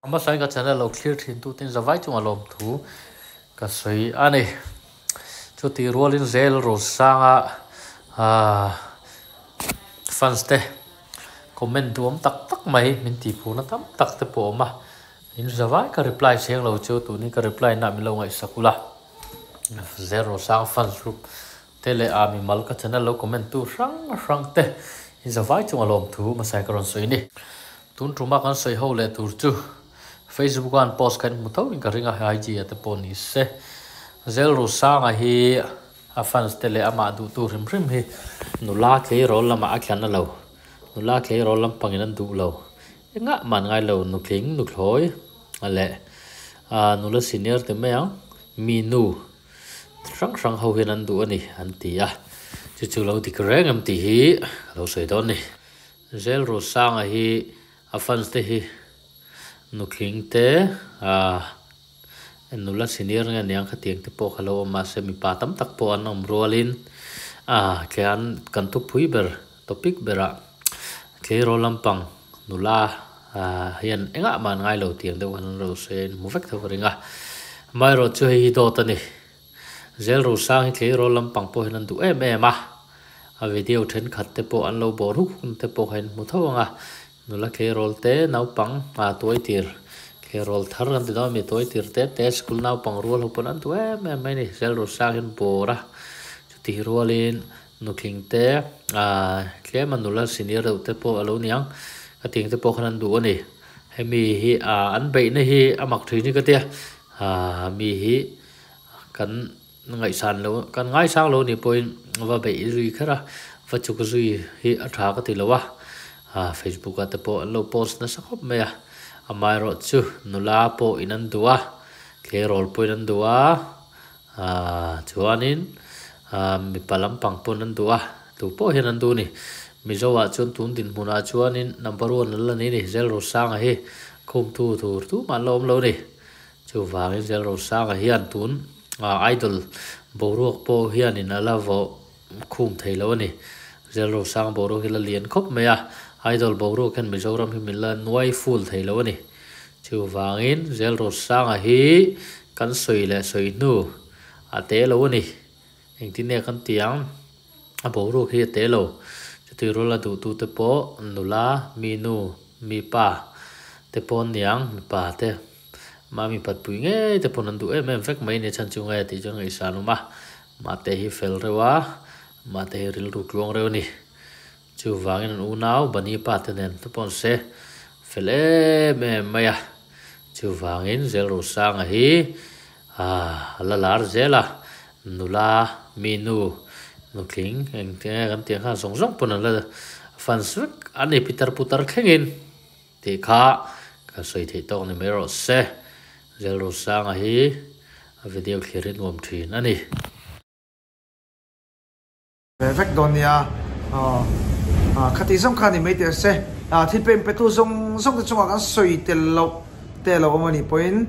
mà sai cái channel lâu clear thiên tu tin zavai chung alom thu cái soi anh cho tí rolling zel rồi sang fans te comment tuom tak tak mai min ti pu na tam tak te po ma in zavai ka reply seng lo cho tu ni ka reply na mi lo ngai sakula zero sang fans group tele ami mal ka channel lo comment tu rang te in zavai chung alom thu ma sai ka ron soi ni tun truma kan soi ho le tur chu Facebook an post kan mu thau in ka ringa IG at po ni se zero sang hi a fans tele ama du tu rim hi nula ke rol lama a khan lo nula ke rol lam pangin an du lo nga man ngai lo nu kling nu thloi ale nula senior te me ang mi nu rang ho hin an du ani an ti a chu lo ti kreng am ti hi lo sei don ni zero sang hi a fans te hi nu kling te nula senior nga niang khatiang te po khalo ma se mi pa tam tak po anom rolin kan tu pui ber topic bera ke rolam pang nula hian enga man ngai lo tiang de wan ro sen mu vek tho ringa mai ro chu hi do ta ni zel ro sang ke rolam pang po hian du em a video then khat te po an lo bor hu te po hen mu tho nga nula ke rol te nau pang toy tir ke rol thar an da mi toy tir te school nau pang rol hu pon an tu em mai ni zel ro sang hin bora chu ti rolin nu kling te ke manula senior te po alo niang ka ting te po khan du ani hemi hi an be na hi amak thri ni ka te mi hi kan ngai san lo kan ngai sang lo ni point wa be ri khara wa chu ku zui hi atha ka ti lo wa Facebook at po lo post na sa khop me amai ro chu nula po inan duwa ke rol po inan duwa chuanin mi palam pang po nan duwa tu po hian an du ni mi zowa chun tun din huna chuanin number 1 la ni zel ro sang hi khum tu man lom lo ni chu wangin zel ro sang hian tun idol boruak po hian in ala vo khum thei lo ni zel ro sang boruak hila lian khop me idol boruak kan mizoram hi mila nuai full thei lo ni chu wangin zel ro sang hi kan soi le soi nu ate lo ni eng tin ne kan tiang boruak hi ate lo chu ti rola du tu te po nula mi nu mi pa te pon niang mi pa te ma mi pat pui nge te pon an du em fek mai ne chan chu nge ti chang ai sanu ma te hi fel rewa ma te ril ru klong rew ni chu wangin an u nau bani pa te nen te pon se fele me maya chu wangin zel ro sang hi la lar zela nula minu nu kling eng te kan tiang kha song pon la fans ani pitar putar khengin te kha ka soi thei tok ni me ro se zel ro sang hi video clearin ngom thin ani vek donia khati song khani me te se thi pem pe tu song te chunga kan soi tel lo mani point